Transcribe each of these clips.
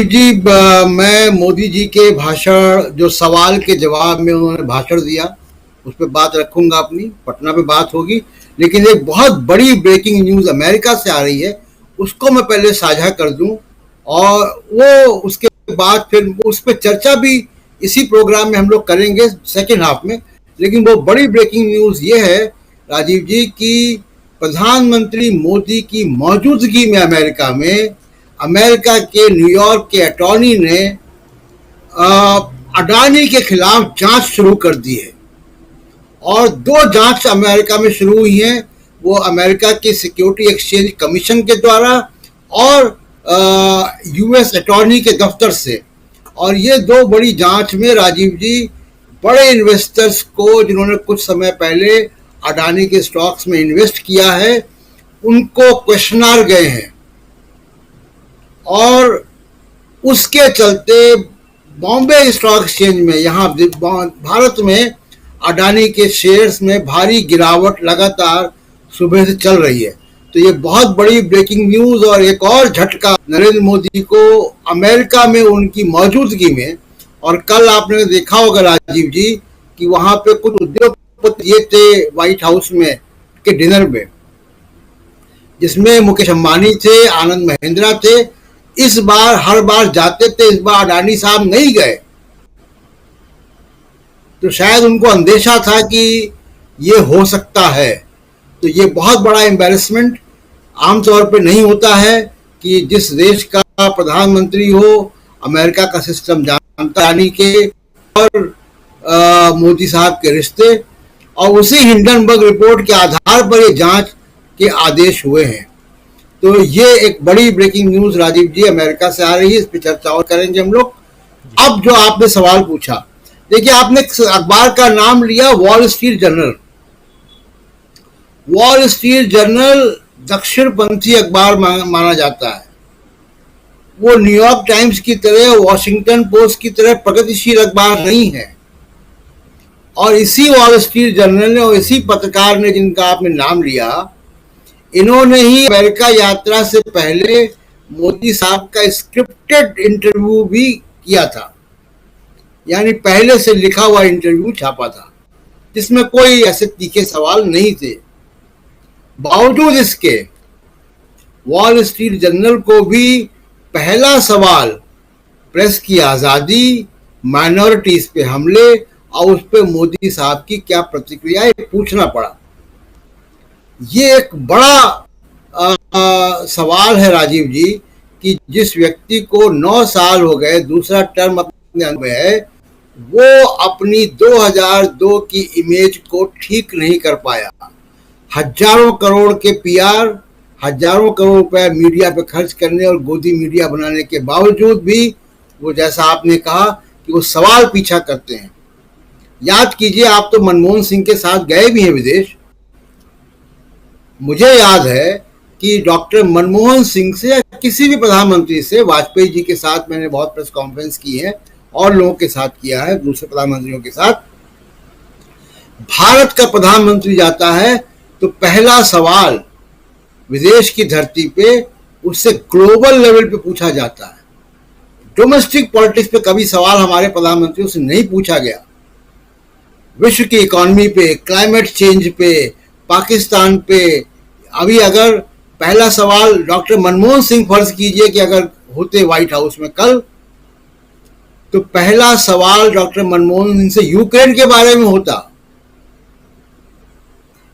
जी मैं मोदी जी के भाषण जो सवाल के जवाब में उन्होंने भाषण दिया उस पर बात रखूंगा। अपनी पटना पे बात होगी, लेकिन एक बहुत बड़ी ब्रेकिंग न्यूज़ अमेरिका से आ रही है, उसको मैं पहले साझा कर दूं और वो उसके बाद फिर उस पर चर्चा भी इसी प्रोग्राम में हम लोग करेंगे सेकेंड हाफ में। लेकिन वो बड़ी ब्रेकिंग न्यूज़ ये है राजीव जी कि प्रधानमंत्री मोदी की मौजूदगी में अमेरिका के न्यूयॉर्क के अटॉर्नी ने अडानी के खिलाफ जांच शुरू कर दी है और दो जांच अमेरिका में शुरू हुई हैं, वो अमेरिका के सिक्योरिटी एक्सचेंज कमीशन के द्वारा और यूएस अटॉर्नी के दफ्तर से। और ये दो बड़ी जांच में राजीव जी बड़े इन्वेस्टर्स को जिन्होंने कुछ समय पहले अडानी के स्टॉक्स में इन्वेस्ट किया है उनको क्वेश्चनार गए हैं और उसके चलते बॉम्बे स्टॉक एक्सचेंज में यहाँ भारत में अडानी के शेयर्स में भारी गिरावट लगातार सुबह से चल रही है। तो ये बहुत बड़ी ब्रेकिंग न्यूज़ और एक और झटका नरेंद्र मोदी को अमेरिका में उनकी मौजूदगी में। और कल आपने देखा होगा राजीव जी कि वहाँ पे कुछ उद्योगपति ये थे व्हाइट हाउस में के डिनर में, जिसमें मुकेश अंबानी थे, आनंद महिंद्रा थे। इस बार हर बार जाते थे, इस बार अडानी साहब नहीं गए, तो शायद उनको अंदेशा था कि ये हो सकता है। तो ये बहुत बड़ा एम्बैरेसमेंट आमतौर पे नहीं होता है कि जिस देश का प्रधानमंत्री हो अमेरिका का सिस्टम जानता है अडानी के और मोदी साहब के रिश्ते, और उसी हिंडनबर्ग रिपोर्ट के आधार पर ये जांच के आदेश हुए हैं। तो ये एक बड़ी ब्रेकिंग न्यूज़ राजीव जी अमेरिका से आ रही है, इस पर चर्चा और करेंगे हम लोग। अब जो आपने सवाल पूछा, देखिए आपने अखबार का नाम लिया Wall Street Journal. Wall Street Journal दक्षिणपंथी अखबार माना जाता है। वो न्यूयॉर्क टाइम्स की तरह, वॉशिंगटन पोस्ट की तरह प्रगतिशील अखबार नहीं है। और इसी वॉल स्ट्रीट जर्नल ने और इसी पत्रकार ने जिनका आपने नाम लिया, इन्होंने ही अमेरिका यात्रा से पहले मोदी साहब का स्क्रिप्टेड इंटरव्यू भी किया था, यानी पहले से लिखा हुआ इंटरव्यू छापा था जिसमें कोई ऐसे तीखे सवाल नहीं थे। बावजूद इसके वॉल स्ट्रीट जर्नल को भी पहला सवाल प्रेस की आज़ादी, माइनॉरिटीज पे हमले और उस पर मोदी साहब की क्या प्रतिक्रिया है पूछना पड़ा। ये एक बड़ा सवाल है राजीव जी कि जिस व्यक्ति को 9 साल हो गए, दूसरा टर्म अपने में है, वो अपनी 2002 की इमेज को ठीक नहीं कर पाया। हजारों करोड़ के पीआर, हजारों करोड़ रुपए मीडिया पे खर्च करने और गोदी मीडिया बनाने के बावजूद भी वो, जैसा आपने कहा कि वो सवाल पीछा करते हैं। याद कीजिए, आप तो मनमोहन सिंह के साथ गए भी हैं विदेश। मुझे याद है कि डॉक्टर मनमोहन सिंह से या किसी भी प्रधानमंत्री से, वाजपेयी जी के साथ मैंने बहुत प्रेस कॉन्फ्रेंस की है और लोगों के साथ किया है, दूसरे प्रधानमंत्रियों के साथ, भारत का प्रधानमंत्री जाता है तो पहला सवाल विदेश की धरती पे उससे ग्लोबल लेवल पे पूछा जाता है। डोमेस्टिक पॉलिटिक्स पे कभी सवाल हमारे प्रधानमंत्रियों से नहीं पूछा गया। विश्व की इकोनॉमी पे, क्लाइमेट चेंज पे, पाकिस्तान पे, अभी अगर पहला सवाल डॉक्टर मनमोहन सिंह फर्ज कीजिए कि अगर होते व्हाइट हाउस में कल, तो पहला सवाल डॉक्टर मनमोहन सिंह से यूक्रेन के बारे में होता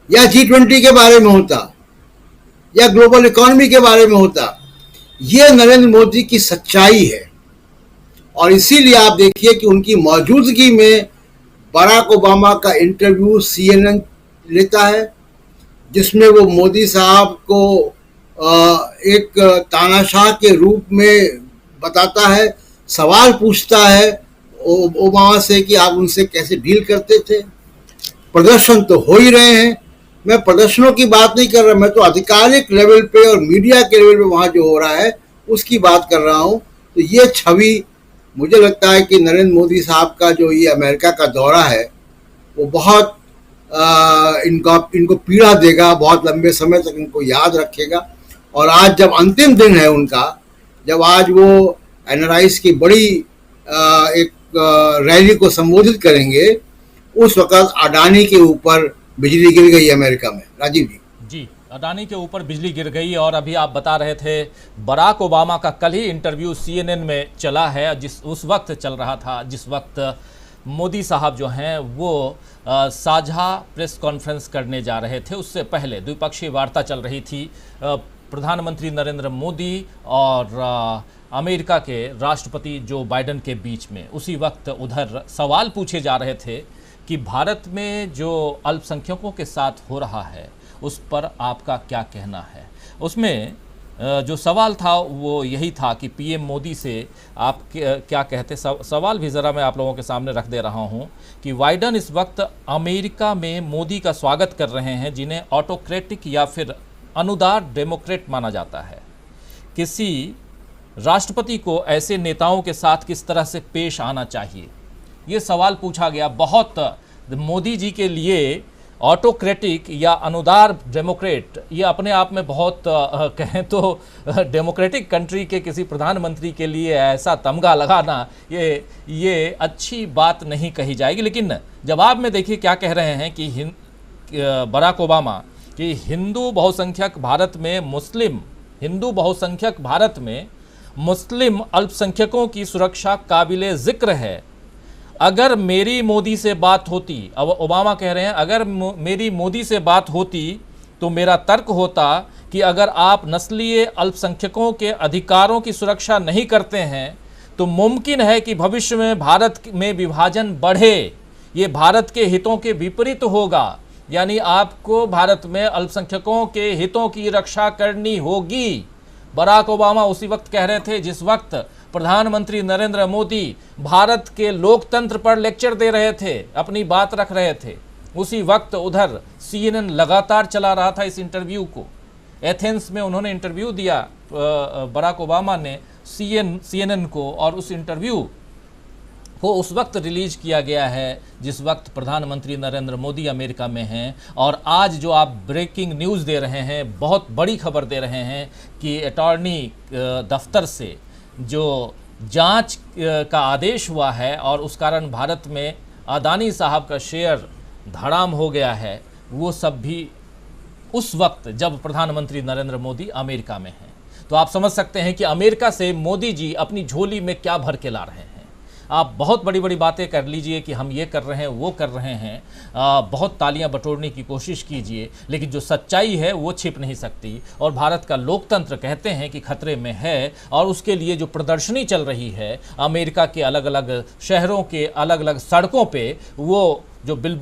या G20 के बारे में होता या ग्लोबल इकोनॉमी के बारे में होता। यह नरेंद्र मोदी की सच्चाई है और इसीलिए आप देखिए कि उनकी मौजूदगी में बराक ओबामा का इंटरव्यू CNN लेता है, जिसमें वो मोदी साहब को एक तानाशाह के रूप में बताता है, सवाल पूछता है ओबामा से कि आप उनसे कैसे डील करते थे। प्रदर्शन तो हो ही रहे हैं, मैं प्रदर्शनों की बात नहीं कर रहा, मैं तो आधिकारिक लेवल पे और मीडिया के लेवल पे वहाँ जो हो रहा है उसकी बात कर रहा हूँ। तो ये छवि मुझे लगता है कि नरेंद्र मोदी साहब का जो ये अमेरिका का दौरा है वो बहुत इनको पीड़ा देगा, बहुत लंबे समय तक इनको याद रखेगा। और आज जब अंतिम दिन है उनका, जब आज वो एनआरआईज की बड़ी एक रैली को संबोधित करेंगे, उस वक्त अडानी के ऊपर बिजली गिर गई अमेरिका में। राजीव जी। जी, अडानी के ऊपर बिजली गिर गई। और अभी आप बता रहे थे बराक ओबामा का कल ही इंटरव्यू सीएनएन में चला है, जिस उस वक्त चल रहा था जिस वक्त मोदी साहब जो हैं वो साझा प्रेस कॉन्फ्रेंस करने जा रहे थे। उससे पहले द्विपक्षीय वार्ता चल रही थी प्रधानमंत्री नरेंद्र मोदी और अमेरिका के राष्ट्रपति जो बाइडेन के बीच में। उसी वक्त उधर सवाल पूछे जा रहे थे कि भारत में जो अल्पसंख्यकों के साथ हो रहा है उस पर आपका क्या कहना है। उसमें जो सवाल था वो यही था कि पीएम मोदी से आप क्या कहते। सवाल भी ज़रा मैं आप लोगों के सामने रख दे रहा हूं कि बाइडेन इस वक्त अमेरिका में मोदी का स्वागत कर रहे हैं, जिन्हें ऑटोक्रेटिक या फिर अनुदार डेमोक्रेट माना जाता है। किसी राष्ट्रपति को ऐसे नेताओं के साथ किस तरह से पेश आना चाहिए, ये सवाल पूछा गया। बहुत मोदी जी के लिए ऑटोक्रेटिक या अनुदार डेमोक्रेट ये अपने आप में बहुत कहें तो डेमोक्रेटिक कंट्री के किसी प्रधानमंत्री के लिए ऐसा तमगा लगाना ये अच्छी बात नहीं कही जाएगी। लेकिन जवाब में देखिए क्या कह रहे हैं कि बराक ओबामा कि हिंदू बहुसंख्यक भारत में मुस्लिम अल्पसंख्यकों की सुरक्षा काबिले जिक्र है। अगर मेरी मोदी से बात होती, अब ओबामा कह रहे हैं, अगर मेरी मोदी से बात होती तो मेरा तर्क होता कि अगर आप नस्लीय अल्पसंख्यकों के अधिकारों की सुरक्षा नहीं करते हैं तो मुमकिन है कि भविष्य में भारत में विभाजन बढ़े। ये भारत के हितों के विपरीत होगा। यानी आपको भारत में अल्पसंख्यकों के हितों की रक्षा करनी होगी। बराक ओबामा उसी वक्त कह रहे थे जिस वक्त प्रधानमंत्री नरेंद्र मोदी भारत के लोकतंत्र पर लेक्चर दे रहे थे, अपनी बात रख रहे थे। उसी वक्त उधर सीएनएन लगातार चला रहा था इस इंटरव्यू को। एथेंस में उन्होंने इंटरव्यू दिया बराक ओबामा ने सीएनएन को, और उस इंटरव्यू को उस वक्त रिलीज किया गया है जिस वक्त प्रधानमंत्री नरेंद्र मोदी अमेरिका में हैं। और आज जो आप ब्रेकिंग न्यूज़ दे रहे हैं, बहुत बड़ी खबर दे रहे हैं कि अटॉर्नी दफ्तर से जो जांच का आदेश हुआ है और उस कारण भारत में अडानी साहब का शेयर धड़ाम हो गया है, वो सब भी उस वक्त जब प्रधानमंत्री नरेंद्र मोदी अमेरिका में हैं। तो आप समझ सकते हैं कि अमेरिका से मोदी जी अपनी झोली में क्या भर के ला रहे हैं। आप बहुत बड़ी बड़ी बातें कर लीजिए कि हम ये कर रहे हैं, वो कर रहे हैं, बहुत तालियां बटोरने की कोशिश कीजिए, लेकिन जो सच्चाई है वो छिप नहीं सकती। और भारत का लोकतंत्र कहते हैं कि खतरे में है, और उसके लिए जो प्रदर्शनी चल रही है अमेरिका के अलग अलग शहरों के अलग अलग सड़कों पे, वो जो बिल